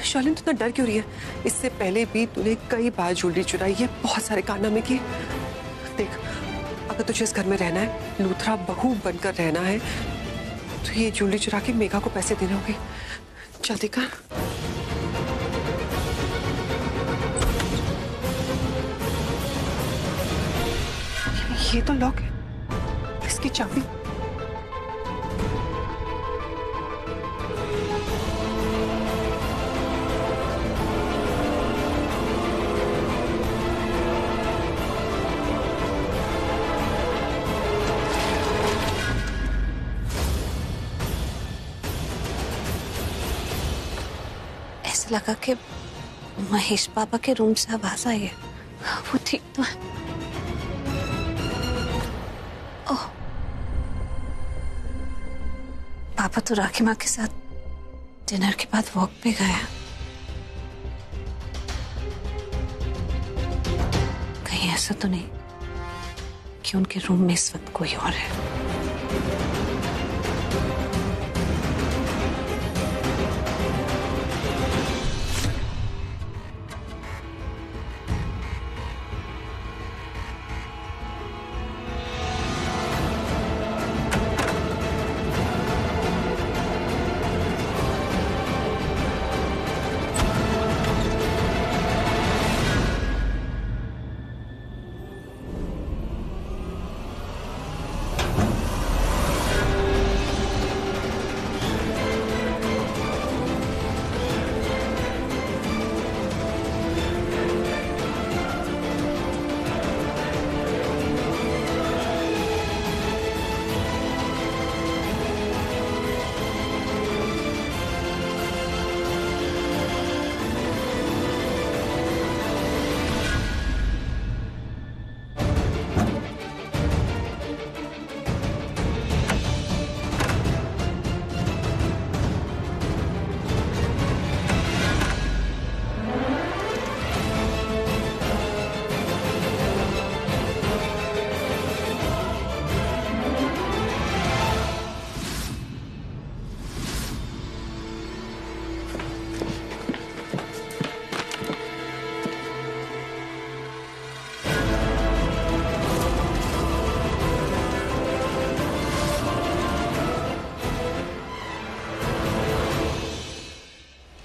शालिन, तू इतना डर क्यों रही है? इससे पहले भी तूने कई बार ज्वेलरी चुराई है, बहुत सारे कारनामे किए। देख, अगर तुझे इस घर में रहना है, लूथरा बहू बनकर रहना है, तो ये ज्वेलरी चुरा के मेघा को पैसे देने होंगे। जल्दी कर। ये तो लॉक है, इसकी चाबी। ऐसा लगा कि महेश पापा के रूम से आवाज आई है। वो ठीक तो है। ओह, पापा तो राखी माँ के साथ डिनर के बाद वॉक पे गया। कहीं ऐसा तो नहीं कि उनके रूम में इस वक्त कोई और है?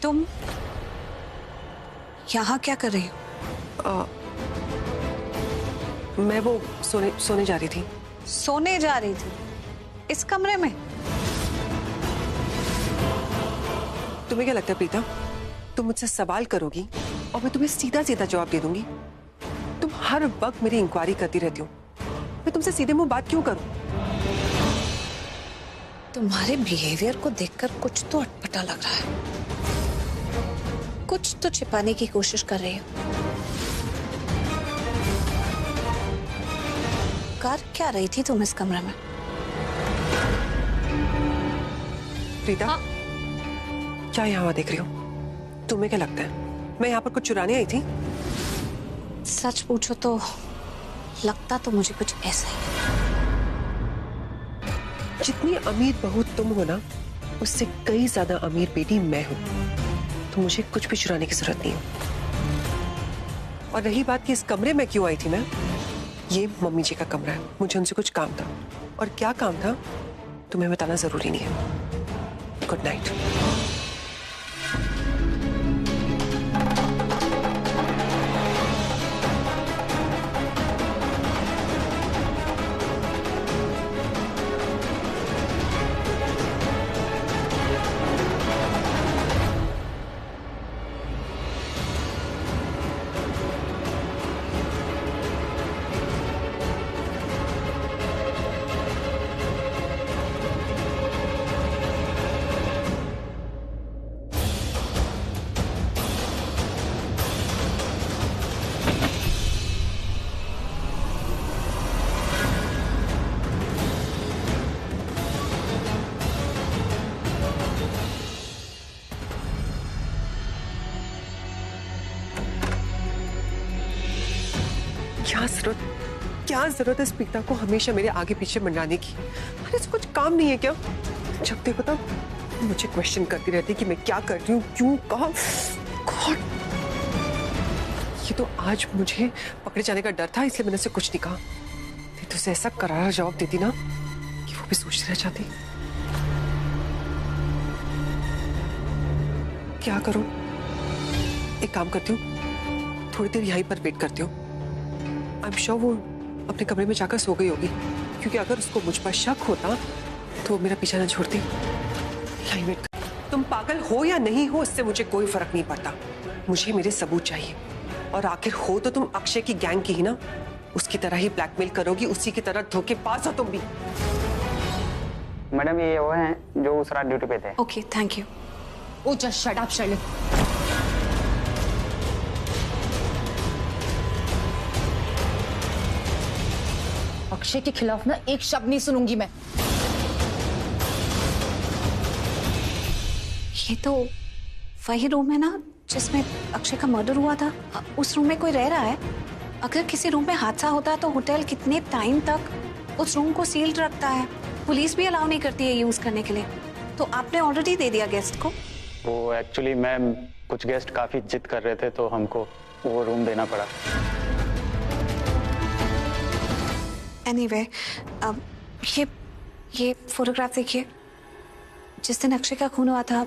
तुम यहाँ क्या कर रही हो? मैं वो सोने जा रही थी। सोने जा रही थी? इस कमरे में? तुम्हें क्या लगता है प्रीता, तुम मुझसे सवाल करोगी और मैं तुम्हें सीधा सीधा जवाब दे दूंगी? तुम हर वक्त मेरी इंक्वायरी करती रहती हो, मैं तुमसे सीधे मुंह बात क्यों करूं? तुम्हारे बिहेवियर को देखकर कुछ तो अटपटा लग रहा है। कुछ तो छिपाने की कोशिश कर रही हो। कर क्या रही थी तुम इस कमरे में? प्रीता, हाँ? क्या यहाँ देख रही हो? तुम्हें क्या लगता है मैं यहाँ पर कुछ चुराने आई थी? सच पूछो तो लगता तो मुझे कुछ ऐसा ही। जितनी अमीर बहू तुम हो ना, उससे कई ज्यादा अमीर बेटी मैं हूं, तो मुझे कुछ भी चुराने की जरूरत नहीं है। और रही बात कि इस कमरे में क्यों आई थी मैं, ये मम्मी जी का कमरा है, मुझे उनसे कुछ काम था। और क्या काम था तुम्हें बताना जरूरी नहीं है। Good night. क्या जरूरत है इस प्रीता को हमेशा मेरे आगे पीछे मंडराने की? अरे इसको कुछ काम नहीं है क्या? जब देखो तब मुझे क्वेश्चन करती रहती कि मैं क्या कर रही हूँ, क्यों, कहाँ। गॉड, ये तो आज मुझे पकड़े जाने का डर था, इसलिए मैंने उसे कुछ नहीं कहा। नहीं तो उसे ऐसा करारा जवाब देती ना कि वो भी सोचती रह जाती। क्या करूं? एक काम करती हूँ, थोड़ी देर यहीं पर वेट करती हूँ। आई एम श्योर वो अपने कमरे में जाकर सो गई होगी, क्योंकि अगर उसको मुझ पर शक होता तो वो मेरा पीछा न छोड़ती। यहीं वेट कर। तुम पागल हो या नहीं हो, इससे मुझे कोई फर्क नहीं पड़ता। मुझे मेरे सबूत चाहिए। और आखिर हो तो तुम अक्षय की गैंग की ही ना, उसकी तरह ही ब्लैकमेल करोगी, उसी की तरह धोखेबाज हो तुम भी। मैडम ये वो हैं जो उस रात ड्यूटी पे थे। Okay, thank you. Oh just shut up Sherlyn. Akshay के खिलाफ ना एक शब्द नहीं सुनूंगी मैं। ये तो वही रूम है ना जिसमें अक्षय का मर्डर हुआ था। उस रूम में कोई रह रहा है? अगर किसी रूम में हादसा होता है तो होटल कितने टाइम तक उस रूम को सील्ड रखता है? पुलिस भी अलाउ नहीं करती है यूज करने के लिए। तो आपने ऑलरेडी दे दिया गेस्ट को? वो एक्चुअली मैम कुछ गेस्ट काफी जिद कर रहे थे तो हमको वो रूम देना पड़ा। एनीवे, अब ये फोटोग्राफ देखिए। जिस दिन अक्षय का खून हुआ था,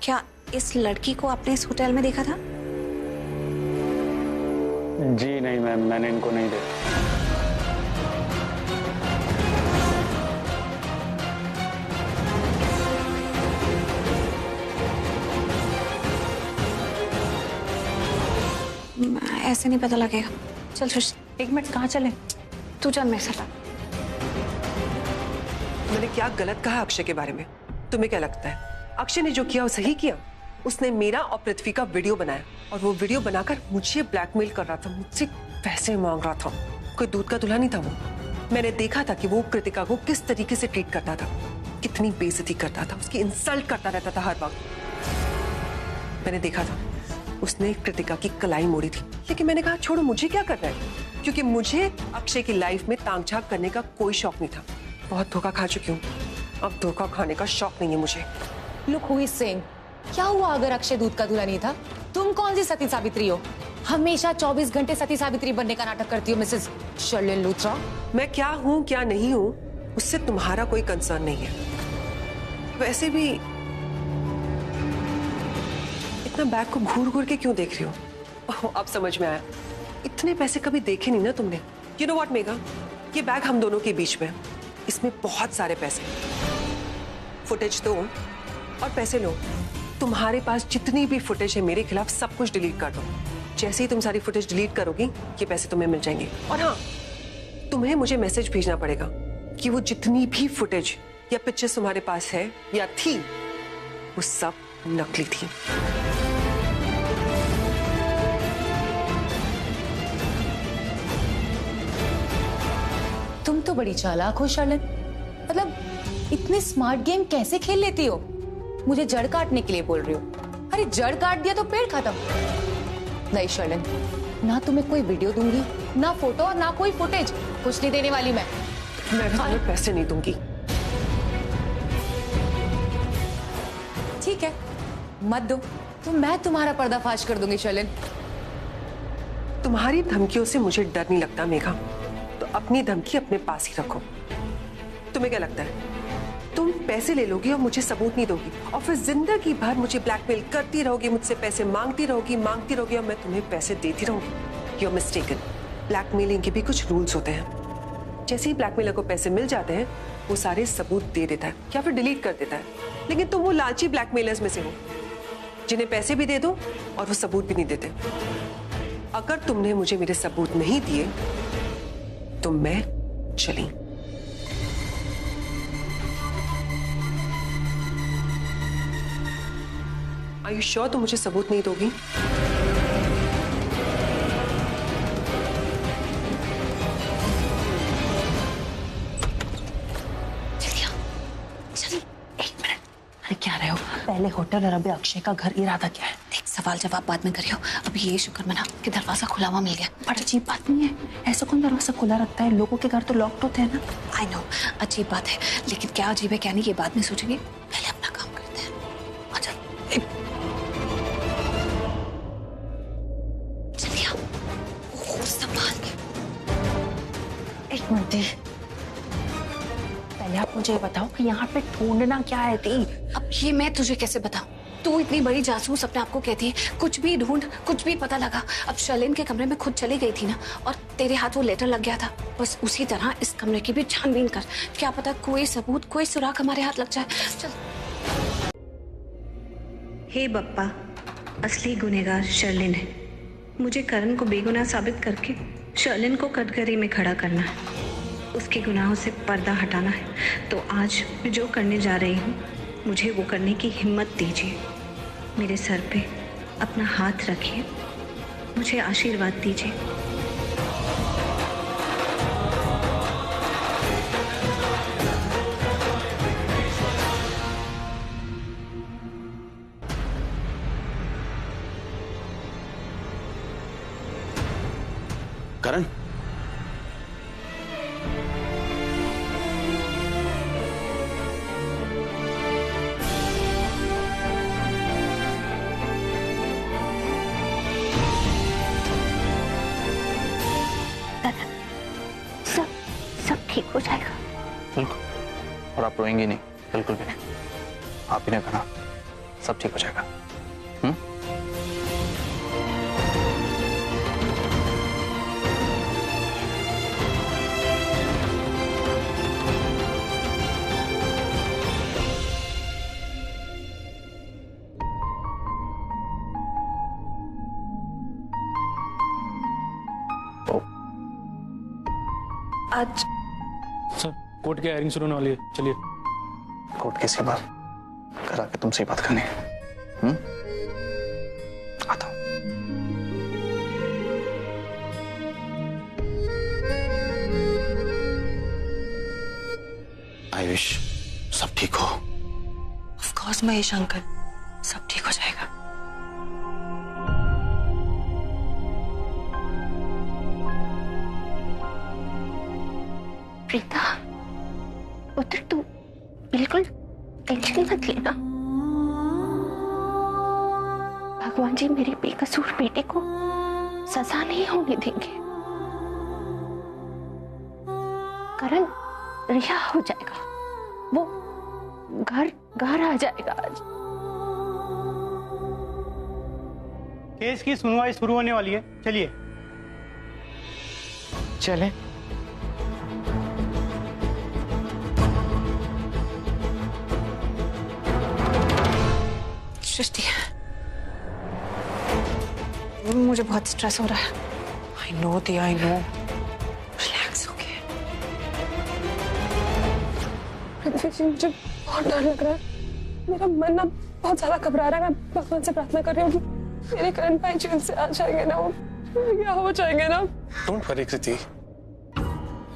क्या इस लड़की को आपने इस होटल में देखा था? जी नहीं मैम, मैंने इनको नहीं देखा। ऐसे नहीं पता लगेगा। चल सृष्टि, 1 मिनट, कहाँ चले? तू चल मेरे साथ। मैंने क्या गलत कहा अक्षय के बारे में? तुम्हें क्या लगता है अक्षय ने जो किया वो सही किया? उसने मेरा और पृथ्वी का वीडियो बनाया और वो वीडियो बनाकर मुझे ब्लैकमेल कर रहा था, मुझसे पैसे मांग रहा था। कोई दूध का दूल्हा नहीं था वो। मैंने देखा था कि वो कृतिका को किस तरीके से ट्रीट करता था, कितनी बेइज्जती करता था, उसकी इंसल्ट करता रहता था हर वक्त। मैंने देखा था उसने कृतिका की कलाई मोड़ी थी, लेकिन मैंने कहा छोड़ो, मुझे क्या करना है, क्योंकि मुझे अक्षय की लाइफ में ताक झांक करने का कोई शौक नहीं था। बहुत धोखा खा चुकी हूँ, अब धोखा खाने का शौक नहीं है मुझे। Look who is saying. क्या हुआ अगर अक्षय दूध का दूल्हा नहीं था? तुम कौन सी सती सावित्री हो? हमेशा 24 घंटे सती सावित्री बनने का नाटक करती हो मिसेस शर्लिन लूथरा। मैं क्या हूँ क्या नहीं हूँ उससे तुम्हारा कोई कंसर्न नहीं है। वैसे भी इतना बैग को घूर घूर के क्यों देख रही हो? ओह, अब समझ में आया, इतने पैसे कभी देखे नहीं ना तुमने। यू नो व्हाट मेघा, ये बैग हम दोनों के बीच में है, इसमें बहुत सारे पैसे। फुटेज दो और पैसे लो। तुम्हारे पास जितनी भी फुटेज है मेरे खिलाफ सब कुछ डिलीट कर दो। जैसे ही तुम सारी फुटेज डिलीट करोगी ये पैसे तुम्हें मिल जाएंगे। और हाँ, तुम्हें मुझे मैसेज भेजना पड़ेगा कि वो जितनी भी फुटेज या पिक्चर्स तुम्हारे पास है या थी वो सब नकली थी। तुम तो बड़ी चालाक हो शर्लिन। मतलब इतने स्मार्ट गेम कैसे खेल लेती हो? मुझे जड़ काटने के लिए बोल रही हो? अरे जड़ काट दिया तो पेड़ खत्म। नहीं शर्लिन, ना तुम्हें कोई वीडियो दूंगी, ना फोटो और ना कोई फुटेज, कुछ नहीं देने वाली मैं भी तुम्हें पैसे नहीं दूंगी। ठीक है, मत दो तो मैं तुम्हारा पर्दाफाश कर दूंगी शर्लिन। तुम्हारी धमकियों से मुझे डर नहीं लगता मेघा, तो अपनी धमकी अपने पास ही रखो। तुम्हें क्या लगता है तुम पैसे ले लोगी और मुझे सबूत नहीं दोगी और फिर जिंदगी भर मुझे ब्लैकमेल करती रहोगी, मुझसे पैसे मांगती रहोगी और मैं तुम्हें पैसे देती रहूंगी? You are mistaken. ब्लैकमेलिंग के भी कुछ रूल्स होते हैं। जैसे ही ब्लैकमेलर को पैसे मिल जाते हैं वो सारे सबूत दे देता है या फिर डिलीट कर देता है। लेकिन तुम वो लालची ब्लैकमेलर्स में से हो जिन्हें पैसे भी दे दो और वो सबूत भी नहीं देते। अगर तुमने मुझे मेरे सबूत नहीं दिए तो मैं चली। Are you sure तुम मुझे सबूत नहीं दोगी? चल 1 मिनट। अरे क्या रहे हो? पहले होटल और अभी अक्षय का घर, इरादा क्या है? देख, सवाल जवाब बाद में करियो। अभी ये शुक्र मना कि दरवाजा खुला हुआ मिल गया। बड़ी अजीब बात नहीं है, ऐसा कौन दरवाजा खुला रखता है? लोगों के घर तो लॉक्ड होते हैं ना। आई नो, अजीब बात है, लेकिन क्या अजीब है क्या नहीं ये बाद में सोचेंगे। पहले अपना काम करते हैं। मुंती, पहले आप मुझे बताओ कि यहाँ पे ढूंढना क्या है दी? अब ये मैं तुझे कैसे बताऊं? तू इतनी बड़ी जासूस अपने आप को कहती है, कुछ भी ढूंढ, कुछ भी पता लगा। अब शर्लिन के कमरे में खुद चली गई थी ना, और तेरे हाथ वो लेटर लग गया था। बस उसी तरह इस कमरे की भी छानबीन कर, क्या पता कोई सबूत, कोई सुराग हमारे हाथ लग जाए। चल। हे बप्पा, असली गुनहगार शर्लिन है। मुझे करण को बेगुनाह साबित करके शर्लिन को कटघरे में खड़ा करना है, उसके गुनाहों से पर्दा हटाना है। तो आज मैं जो करने जा रही हूँ, मुझे वो करने की हिम्मत दीजिए। मेरे सर पे अपना हाथ रखिए, मुझे आशीर्वाद दीजिए। करण, सब ठीक हो जाएगा। बिल्कुल, और आप रोएंगी नहीं, बिल्कुल भी नहीं। आप ही ने कहा सब ठीक हो जाएगा। आज सर कोर्ट की हायरिंग शुरू होने वाली है, चलिए। कोर्ट किसकी बात करा के तुमसे बात करनी है? आता हूं। आयुष, सब ठीक हो? ऑफ कोर्स महेश अंकल, सब ठीक हो जाएगा। प्रीता पुत्र, तू बिल्कुल टेंशन मत लेना। भगवान जी मेरे बेकसूर बेटे को सजा नहीं होने देंगे। करण रिहा हो जाएगा, वो घर आ जाएगा आज। केस की सुनवाई शुरू होने वाली है, चलिए। चलें। सृष्टि, मुझे बहुत स्ट्रेस हो रहा है। I know the, I know. Relax हो गए। मुझे बहुत डर लग रहा है। मेरा मन ना बहुत ज्यादा घबरा रहा है। मैं भगवान से प्रार्थना कर रही हूँ कि मेरे करण भाई जेल से आ जाएंगे ना, वो क्या हो जाएंगे ना। डोंट वरी कृति,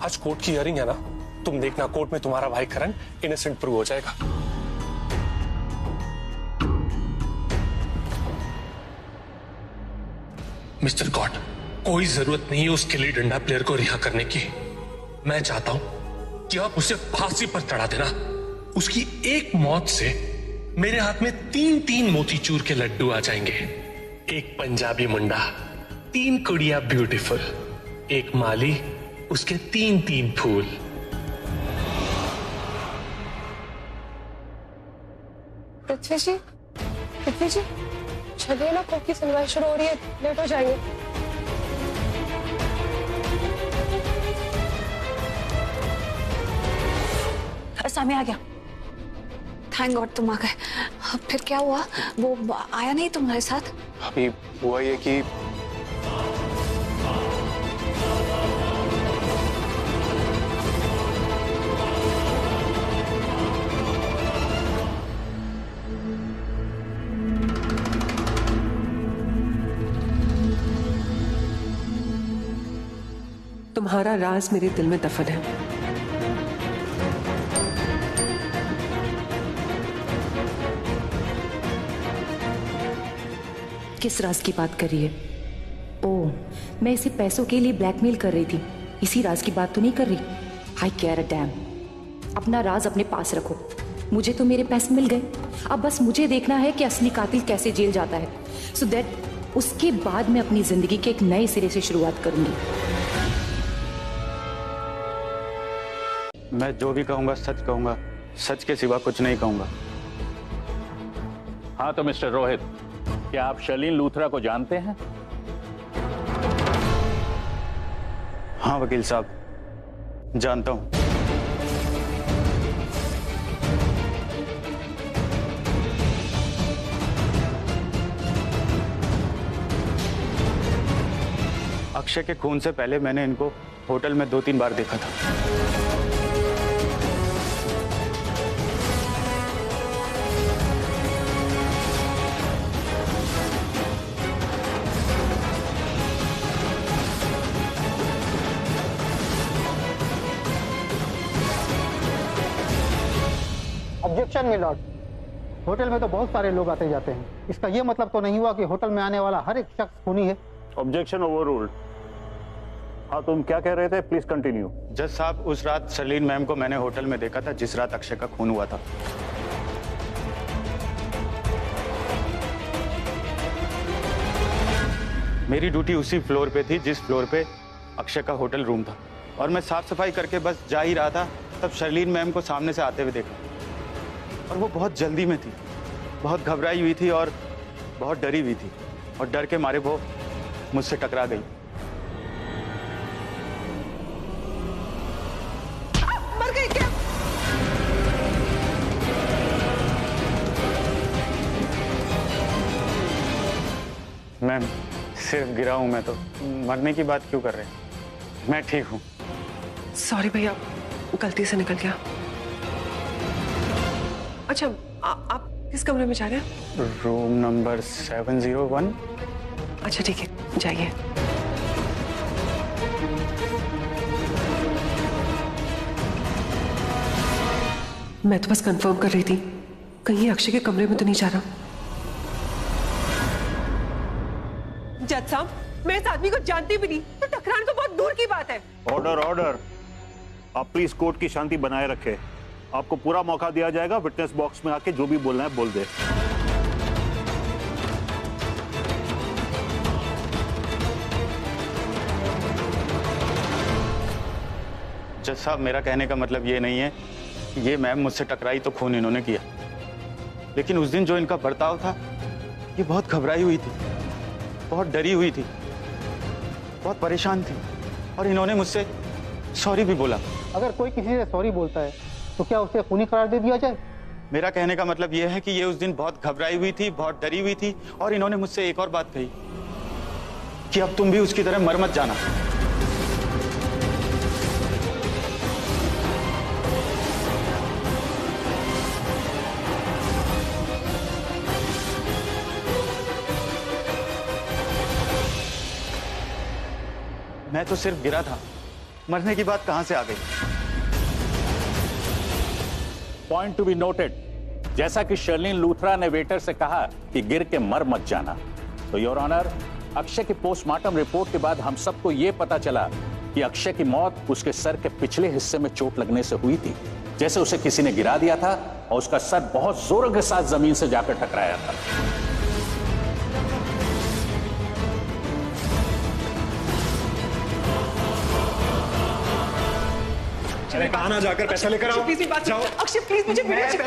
आज कोर्ट की हियरिंग है ना, तुम देखना कोर्ट में तुम्हारा भाई करण इनोसेंट प्रूव हो जाएगा। मिस्टर गॉड, कोई जरूरत नहीं है उस गिल्ली डंडा प्लेयर को रिहा करने की। मैं चाहता हूं कि आप उसे फांसी पर चढ़ा देना। उसकी एक मौत से मेरे हाथ में 3-3 मोतीचूर के लड्डू आ जाएंगे। एक पंजाबी मुंडा, 3 कुड़िया ब्यूटीफुल, एक माली, उसके 3-3 फूल। पृथ्वी जी, चलिए ना, कोर्ट की सुनवाई शुरू हो रही है, लेट हो जाएंगे। सामने आ गया। थैंक गॉड तुम आ गए। फिर क्या हुआ? वो आया नहीं तुम्हारे साथ? अभी हुआ ये कि तुम्हारा राज मेरे दिल में दफन है। किस राज की बात कर रही है? ओह, मैं इसे पैसों के लिए ब्लैकमेल कर रही थी, इसी राज की बात तो नहीं कर रही। आई केयर अ डैम। अपना राज अपने पास रखो। मुझे तो मेरे पैसे मिल गए, अब बस मुझे देखना है कि असली कातिल कैसे जेल जाता है, सो दैट उसके बाद मैं अपनी जिंदगी के एक नए सिरे से शुरुआत करूंगी। मैं जो भी कहूंगा सच कहूंगा, सच के सिवा कुछ नहीं कहूंगा। हाँ तो मिस्टर रोहित, क्या आप शर्लिन लूथरा को जानते हैं? हाँ वकील साहब, जानता हूं। अक्षय के खून से पहले मैंने इनको होटल में 2-3 बार देखा था। ऑब्जेक्शन मिलॉर्ड, होटल में तो बहुत सारे लोग आते जाते हैं, इसका यह मतलब तो नहीं हुआ कि होटल में आने वाला हर एक शख्स खूनी है। Objection overruled. हाँ तुम क्या कह रहे थे, प्लीज कंटिन्यू। जज साहब, उस रात शर्लिन मैम को मैंने होटल में देखा था जिस रात अक्षय का खून हुआ था। मेरी ड्यूटी उसी फ्लोर पे थी जिस फ्लोर पे अक्षय का होटल रूम था, और मैं साफ सफाई करके बस जा ही रहा था, तब शर्लिन मैम को सामने से आते हुए देखा, और वो बहुत जल्दी में थी, बहुत घबराई हुई थी और बहुत डरी हुई थी, और डर के मारे वो मुझसे टकरा गई। मर गई क्या? मैम सिर्फ गिरा हूं मैं तो, मरने की बात क्यों कर रहे हैं? मैं ठीक हूं। सॉरी भैया, गलती से निकल गया। अच्छा, आप किस कमरे में जा रहे हैं? Room number 701। अच्छा ठीक है, जाइए। मैं तो बस कंफर्म कर रही थी, कहीं अक्षय के कमरे में तो नहीं जा रहा। जज साहब, मैं इस आदमी को जानती भी नहीं, तो टकराने तो बहुत दूर की बात है। ऑर्डर ऑर्डर, आप प्लीज कोर्ट की शांति बनाए रखें। आपको पूरा मौका दिया जाएगा, विटनेस बॉक्स में आके जो भी बोलना है बोल दे। जज साहब, मेरा कहने का मतलब ये नहीं है कि ये मैम मुझसे टकराई तो खून इन्होंने किया, लेकिन उस दिन जो इनका बर्ताव था, ये बहुत घबराई हुई थी, बहुत डरी हुई थी, बहुत परेशान थी, और इन्होंने मुझसे सॉरी भी बोला। अगर कोई किसी से सॉरी बोलता है तो क्या उसे खूनी करार दे दिया जाए? मेरा कहने का मतलब यह है कि ये उस दिन बहुत घबराई हुई थी, बहुत डरी हुई थी, और इन्होंने मुझसे एक और बात कही कि अब तुम भी उसकी तरह मर मत जाना। मैं तो सिर्फ गिरा था, मरने की बात कहां से आ गई? पॉइंट टू बी नोटेड, जैसा कि शर्लिन लूथरा ने वेटर से कहा कि गिर के मर मत जाना, तो योर ऑनर, अक्षय की पोस्टमार्टम रिपोर्ट के बाद हम सबको यह पता चला कि अक्षय की मौत उसके सर के पिछले हिस्से में चोट लगने से हुई थी, जैसे उसे किसी ने गिरा दिया था और उसका सर बहुत जोरों के साथ जमीन से जाकर टकराया था। अरे कहाँ ना जाकर पैसा लेकर आओ। जाओ अक्षय, प्लीज मुझे पैसे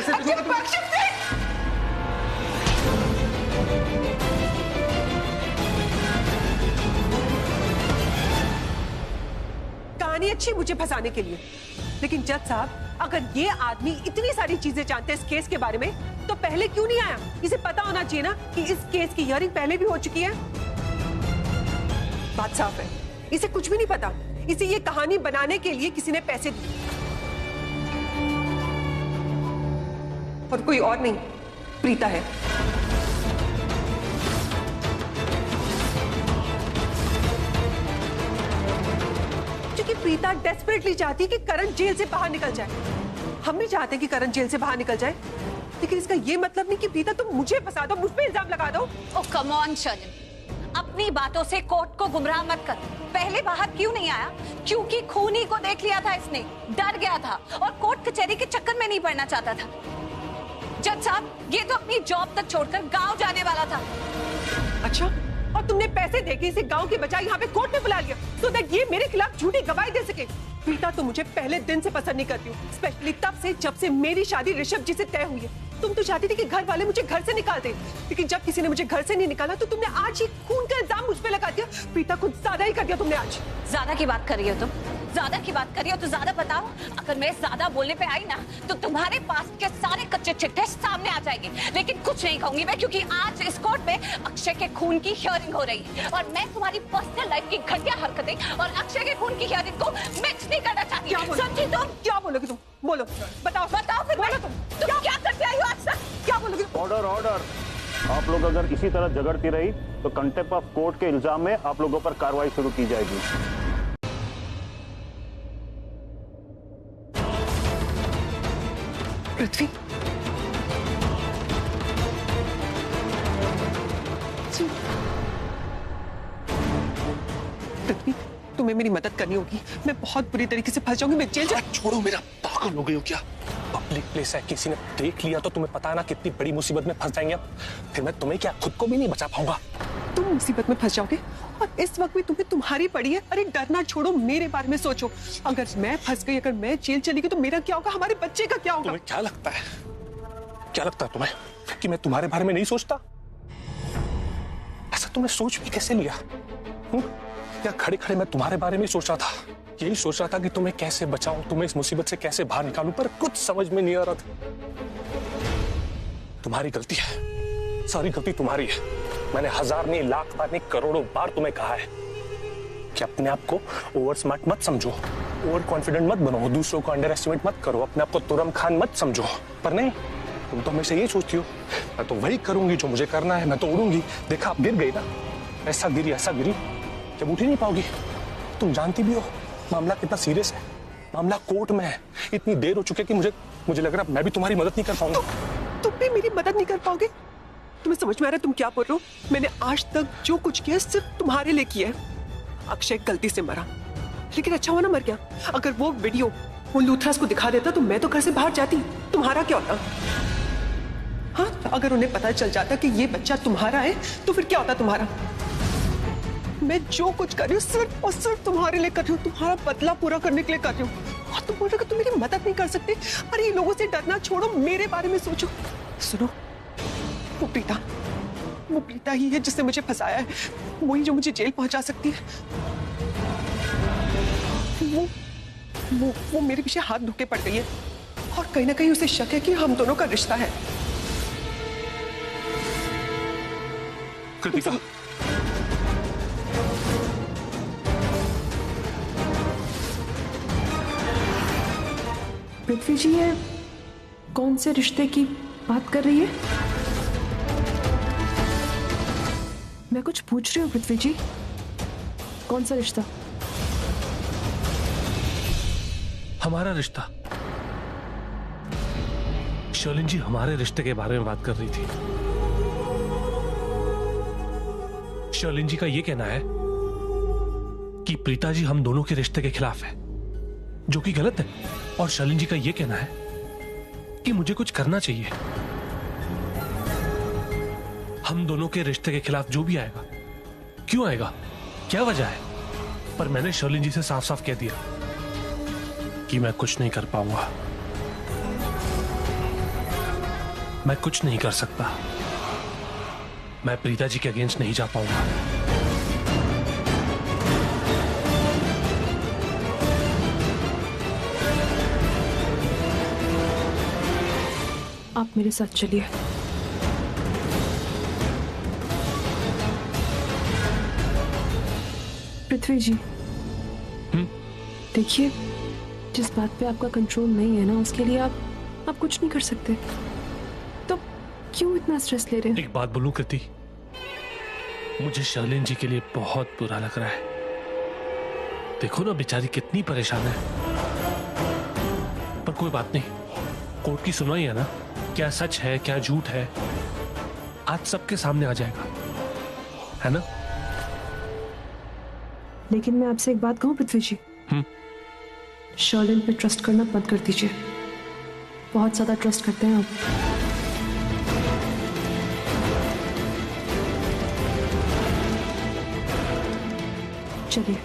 कहानी अच्छी मुझे फंसाने के लिए, लेकिन जज साहब, अगर ये आदमी इतनी सारी चीजें जानते हैं इस केस के बारे में, तो पहले क्यों नहीं आया? इसे पता होना चाहिए ना कि इस केस की हियरिंग पहले भी हो चुकी है। बात साफ है, इसे कुछ भी नहीं पता। इसे ये कहानी बनाने के लिए किसी ने पैसे दिए, और कोई और नहीं, प्रीता है। क्योंकि प्रीता डेस्परेटली चाहती है कि करण जेल से बाहर निकल जाए। हम भी चाहते हैं कि करण जेल से बाहर निकल जाए, लेकिन इसका ये मतलब नहीं कि प्रीता तुम मुझे फंसा दो, मुझ पे इल्जाम लगा दो। ओह कम ऑन शर्लिन, अपनी बातों से कोर्ट को गुमराह मत कर। पहले बाहर क्यों नहीं आया? क्योंकि खूनी को देख लिया था इसने, डर गया था और कोर्ट कचहरी के चक्कर में नहीं पड़ना चाहता था। जज साहब, ये तो अपनी जॉब तक छोड़कर गांव जाने वाला था। अच्छा, और तुमने पैसे देके इसे गांव के बजाय यहाँ पे कोर्ट में बुला लिया, so that ये मेरे खिलाफ झूठी गवाही दे सके। प्रीता तो मुझे पहले दिन से पसंद नहीं करती हूँ, स्पेशली तब से जब से मेरी शादी ऋषभ जी से तय हुई है। तुम तो चाहती थी कि घर वाले मुझे घर से निकाल दें, लेकिन जब किसी ने मुझे घर से नहीं निकाला तो तुमने आज ही खून का इल्जाम मुझ पे लगा दिया। प्रीता कुछ ज्यादा ही कर दिया तुमने आज। ज्यादा की बात कर रही हो तुम? ज्यादा की बात कर रही हो तो ज्यादा बताओ। अगर मैं ज्यादा बोलने पे आई ना तो तुम्हारे पास के सारे कच्चे चिट्ठे सामने आ जाएंगे, लेकिन कुछ नहीं कहूंगी मैं, क्योंकि आज इस कोर्ट में अक्षय के खून की हियरिंग हो रही है और मैं तुम्हारी पर्सनल लाइफ की घटिया हरकतें और अक्षय के खून की हियरिंग को मिक्स नहीं करना चाहती। समझी तुम? क्या बोलोगी तुम? बोलो, बताओ बताओ फिर। बोलो तुम क्या करते आई हो आज तक? क्या बोलोगी? Order order. आप लोग अगर इसी तरह झगड़ती रही तो कंटेम्प्ट ऑफ कोर्ट के इल्जाम में आप लोगों पर कार्रवाई शुरू की जाएगी। पृथ्वी, पृथ्वी, तुम्हें मेरी मदद करनी होगी। मैं बहुत बुरी तरीके से फंस जाऊंगी, मैं जेल जा। छोड़ो, मेरा पागल हो गई हो क्या? पब्लिक प्लेस है, किसी ने देख लिया तो तुम्हें पता है ना कितनी बड़ी मुसीबत में फंस जाएंगे। अब फिर मैं तुम्हें क्या खुद को भी नहीं बचा पाऊंगा। तुम मुसीबत में फंस जाओगे और इस वक्त भी तुम्हें तुम्हारी पड़ी है। अरे डरना छोड़ो, मेरे बारे में सोचो। अगर मैं फंस गई, अगर मैं जेल चली गई तो मेरा क्या होगा, हमारे बच्चे का क्या होगा? तुम्हें क्या लगता है, क्या लगता है तुम्हें कि मैं तुम्हारे बारे में नहीं सोचता? ऐसा तुमने सोच भी कैसे लिया? या खड़े खड़े मैं तुम्हारे बारे में सोच रहा था, यही सोच रहा था कि तुम्हें कैसे बचाऊं, तुम्हें इस मुसीबत से कैसे बाहर निकालूं, पर कुछ समझ में नहीं आ रहा था। तुम्हारी गलती है, सारी गलती तुम्हारी है। मैंने हजार नहीं, लाख बार नहीं, करोड़ों बार तुम्हें कहा है कि अपने आप को ओवर स्मार्ट मत समझो, ओवर कॉन्फिडेंट मत बनो, दूसरों को अंडर एस्टिमेट मत करो, अपने आप को तुरम खान मत समझो। पर नहीं, तुम तो हमेशा यही सोचती हो मैं तो वही करूंगी जो मुझे करना है, मैं तो उड़ूंगी। देखा, आप गिर गई ना, ऐसा गिरी जब उठ ही नहीं पाओगी। तुम जानती भी हो मामला कितना सीरियस है, मामला कोर्ट में है, इतनी देर हो चुकी है कि मुझे लग रहा है मैं भी तुम्हारी मदद नहीं कर पाऊंगा। तुम भी मेरी मदद नहीं कर पाओगे? तुम्हें समझ में आ रहा है तुम क्या बोल रहे हो? मैंने आज तक जो कुछ किया सिर्फ तुम्हारे लिए किया है। अक्षय गलती से मरा, लेकिन अच्छा हुआ ना मर गया। अगर वो वीडियो वो लूथरास को दिखा देता तो मैं तो घर से बाहर जाती, तुम्हारा क्या होता? हाँ, अगर उन्हें पता चल जाता कि ये बच्चा तुम्हारा है तो फिर क्या होता तुम्हारा? मैं जो कुछ कर रही हूँ सिर्फ और सिर्फ तुम्हारे लिए कर रही हूँ, तुम्हारा बदला पूरा करने के लिए कर रही हूँ। और तुम बोल रहे हो कि तुम मेरी मदद नहीं कर सकते? अरे ये लोगों से डरना छोड़ो, मेरे बारे में सोचो। सुनो, वो प्रीता ही है जिसने मुझे फंसाया है, वही जो मुझे जेल पहुंचा सकती है। वो मेरे पीछे हाथ धोके पड़ गई है और कहीं ना कहीं उसे शक है कि हम दोनों का रिश्ता है। कृतिका, पृथ्वी जी, ये कौन से रिश्ते की बात कर रही है? मैं कुछ पूछ रही हूँ पृथ्वी जी, कौन सा रिश्ता? हमारा रिश्ता। शर्लिन जी हमारे रिश्ते के बारे में बात कर रही थी। शर्लिन जी का यह कहना है कि प्रीता जी हम दोनों के रिश्ते के खिलाफ है, जो कि गलत है। और शर्लिन जी का यह कहना है कि मुझे कुछ करना चाहिए। हम दोनों के रिश्ते के खिलाफ जो भी आएगा, क्यों आएगा, क्या वजह है, पर मैंने शर्लिन जी से साफ साफ कह दिया कि मैं कुछ नहीं कर पाऊंगा, मैं कुछ नहीं कर सकता, मैं प्रीता जी के अगेंस्ट नहीं जा पाऊंगा। आप मेरे साथ चलिए। पृथ्वी जी, देखिए, जिस बात पे आपका कंट्रोल नहीं है ना, उसके लिए आप कुछ नहीं कर सकते। तो क्यों इतना स्ट्रेस ले रहे हैं? एक बात बोलूं कृति, मुझे शर्लिन जी के लिए बहुत बुरा लग रहा है। देखो ना बेचारी कितनी परेशान है, पर कोई बात नहीं, कोर्ट की सुनवाई है ना, क्या सच है क्या झूठ है आज सबके सामने आ जाएगा, है ना? लेकिन मैं आपसे एक बात कहूं पृथ्वी जी, शर्लिन पे ट्रस्ट करना बंद कर दीजिए। बहुत ज्यादा ट्रस्ट करते हैं आप। चलिए।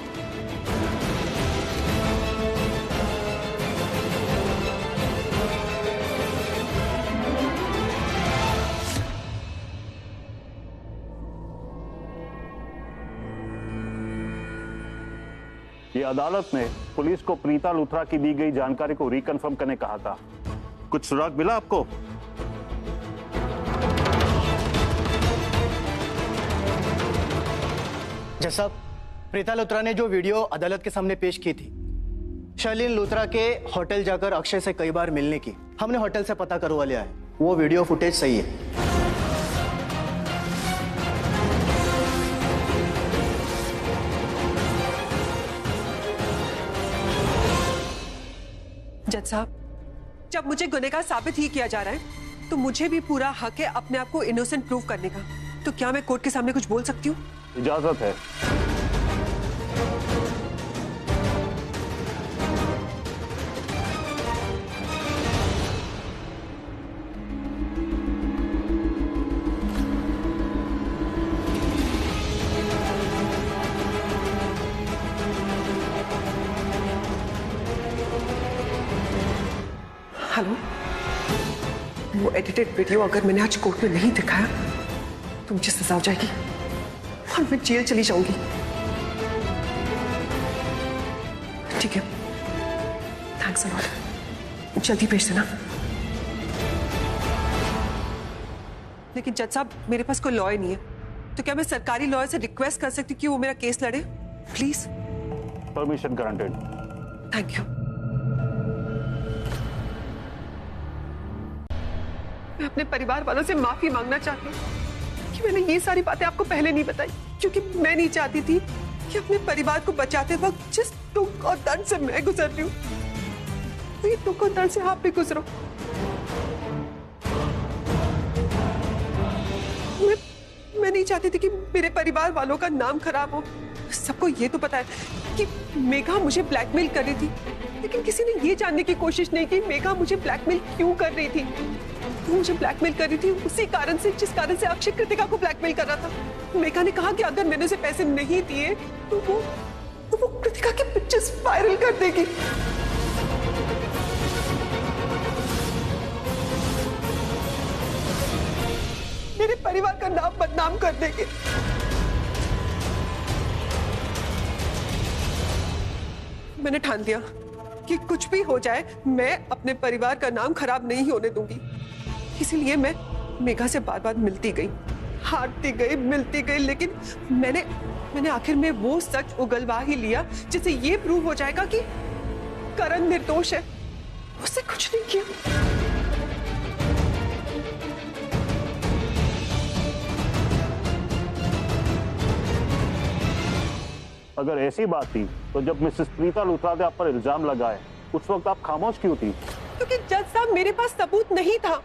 ये अदालत ने पुलिस को प्रीता लूथरा की दी गई जानकारी को रिकन्फर्म करने कहा था। कुछ सुराग मिला आपको? जज साहब, प्रीता लूथरा ने जो वीडियो अदालत के सामने पेश की थी शर्लिन लूथरा के होटल जाकर अक्षय से कई बार मिलने की, हमने होटल से पता करवा लिया है, वो वीडियो फुटेज सही है। जज साहब, जब मुझे गुनहगार साबित ही किया जा रहा है तो मुझे भी पूरा हक है अपने आप को इनोसेंट प्रूव करने का। तो क्या मैं कोर्ट के सामने कुछ बोल सकती हूँ? इजाजत है। हेलो, वो एडिटेड वीडियो अगर मैंने आज कोर्ट में नहीं दिखाया तो मुझे सजा हो जाएगी और मैं जेल चली जाऊंगी। ठीक है, थैंक्स अ लॉट, जल्दी भेज देना। लेकिन जज साहब, मेरे पास कोई लॉयर नहीं है, तो क्या मैं सरकारी लॉयर से रिक्वेस्ट कर सकती हूँ कि वो मेरा केस लड़े? Please. Permission granted. Thank you. मैं अपने परिवार वालों से माफी मांगना चाहती हूँ कि मैंने ये सारी बातें आपको पहले नहीं बताई, क्योंकि मैं नहीं चाहती थी कि अपने परिवार को बचाते वक्त जिस दुख और दर्द से मैं गुजर रही हूँ, वही दुख और दर्द से आप भी गुजरो। मैं नहीं चाहती थी कि मेरे परिवार वालों का नाम खराब हो। सबको ये तो पता है कि मेघा मुझे ब्लैकमेल कर रही थी, लेकिन किसी ने ये जानने की कोशिश नहीं की मेघा मुझे ब्लैकमेल क्यों कर रही थी। वो मुझे ब्लैकमेल कर रही थी उसी कारण से जिस कारण से अक्षय कृतिका को ब्लैकमेल कर रहा था। मेघा ने कहा कि अगर मैंने उसे पैसे नहीं दिए तो वो कृतिका के पिक्चर्स वायरल कर देगी। मेरे परिवार का नाम बदनाम कर देगी। मैंने ठान दिया कि कुछ भी हो जाए मैं अपने परिवार का नाम खराब नहीं होने दूंगी। इसीलिए मैं मेघा से बार बार मिलती गई, हारती गई, मिलती गई, लेकिन मैंने आखिर में वो सच उगलवा ही लिया जिससे ये प्रूव हो जाएगा कि करण निर्दोष है, उससे कुछ नहीं किया। अगर ऐसी बात थी तो जब मिसेस प्रीता लूथरा ने आप पर इल्जाम लगाए उस वक्त आप खामोश क्यों थी? क्योंकि जज साहब मेरे पास सबूत नहीं था।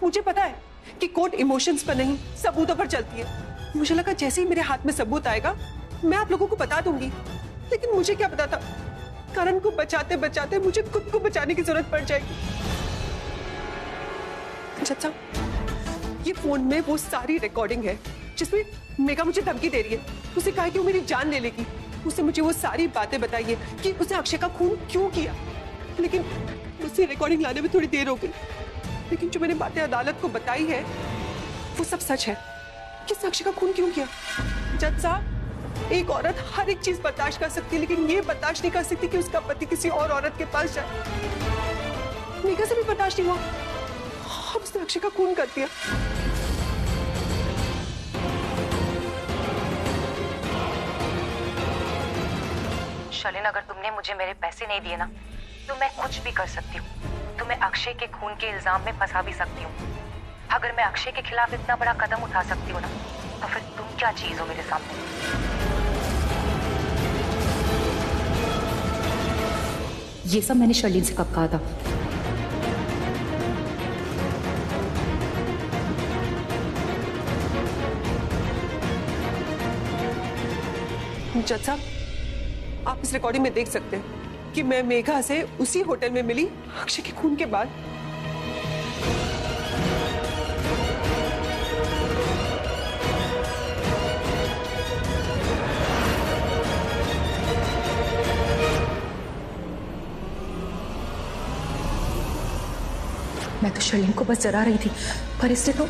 मुझे पता है कि कोर्ट इमोशंस पर नहीं सबूतों पर चलती है। मुझे लगा जैसे ही मेरे हाथ में सबूत आएगा मैं आप लोगों को बता दूंगी, लेकिन मुझे क्या पता था करण को बचाते बचाते मुझे खुद को बचाने की जरूरत पड़ जाएगी। जज साहब, ये फोन में वो सारी रिकॉर्डिंग है जिसमें मेघा मुझे धमकी दे रही है। उसे कहा कि वो मेरी जान ले लेगी। उसने मुझे वो सारी बातें बताई है कि उसने अक्षय का खून क्यों किया, लेकिन मुझसे रिकॉर्डिंग लाने में थोड़ी देर हो गई। लेकिन जो मैंने बातें अदालत को बताई है वो सब सच है कि उसने अक्षय का खून क्यों किया। जज साहब, एक औरत हर एक चीज बर्दाश्त कर सकती है, लेकिन ये बर्दाश्त नहीं कर सकती कि उसका पति किसी और औरत के पास जाए। मेघा से भी बर्दाश्त नहीं हुआ और उसने अक्षय का खून कर दिया। शर्लिन, अगर तुमने मुझे मेरे पैसे नहीं दिए ना तो मैं कुछ भी कर सकती हूँ। तुम्हें अक्षय के खून के इल्जाम में फंसा भी सकती हूँ। अगर मैं अक्षय के खिलाफ इतना बड़ा कदम उठा सकती हूँ ना तो फिर तुम क्या चीज हो मेरे सामने? ये सब मैंने शर्लिन से कब कहा था? जज साहब, आप इस रिकॉर्डिंग में देख सकते हैं कि मैं मेघा से उसी होटल में मिली अक्षय के खून के बाद। मैं तो शर्लिन को बस डरा रही थी, पर इससे तो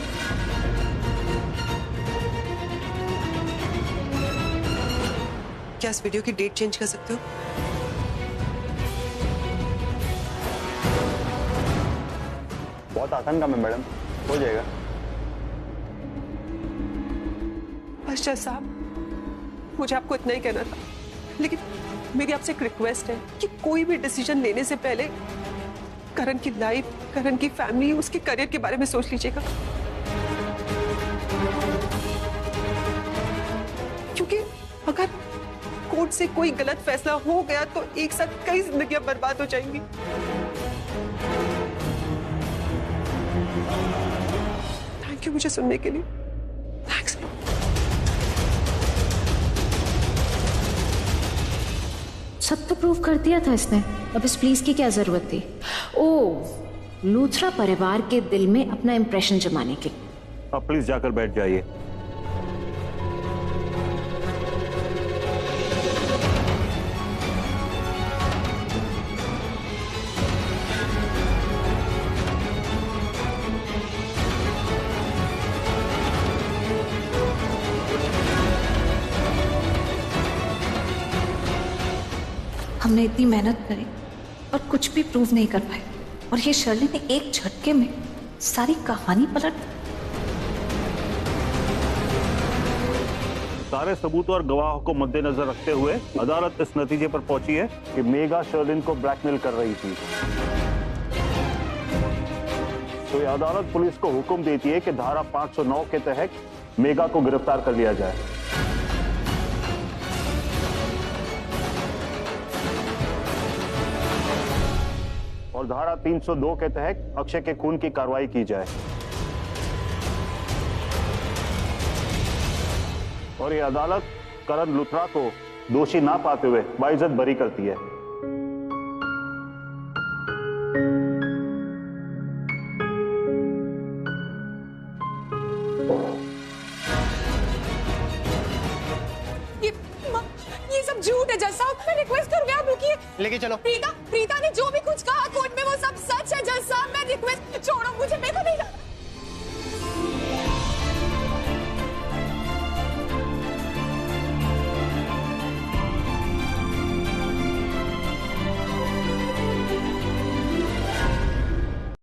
क्या इस वीडियो की डेट चेंज कर सकते हो? बहुत आसान काम है मैडम, हो जाएगा। बस जज साहब, मुझे आपको इतना ही कहना था, लेकिन मेरी आपसे एक रिक्वेस्ट है कि कोई भी डिसीजन लेने से पहले करण की लाइफ, करण की फैमिली, उसके करियर के बारे में सोच लीजिएगा, क्योंकि अगर कोर्ट से कोई गलत फैसला हो गया तो एक साथ कई जिंदगियां बर्बाद हो जाएंगी। थैंक यू मुझे सुनने के लिए। थैंक्स। सब तो प्रूव कर दिया था इसने, अब इस प्लीज की क्या जरूरत थी? ओ, लूथरा परिवार के दिल में अपना इंप्रेशन जमाने के। अब प्लीज जाकर बैठ जाइए। हमने इतनी मेहनत करी और कुछ भी प्रूव नहीं कर पाए, और ये शर्लिन ने एक झटके में सारी कहानी पलट दी। सारे सबूत और गवाहों को मद्देनजर रखते हुए अदालत इस नतीजे पर पहुंची है कि मेगा शर्लिन को ब्लैकमेल कर रही थी। तो ये अदालत पुलिस को हुक्म देती है कि धारा 509 के तहत मेगा को गिरफ्तार कर लिया जाए। और धारा 302 के तहत अक्षय के खून की कार्रवाई की जाए। और ये अदालत करण लूथरा को दोषी ना पाते हुए बाइज्जत बरी करती है। ये सब झूठ है जज साहब, मैं रिक्वेस्ट करूंगी आप रुकिए। लेके चलो। प्रीता ने जो भी कुछ कहा कोर्ट में वो सब सच है जज साहब, मैं रिक्वेस्ट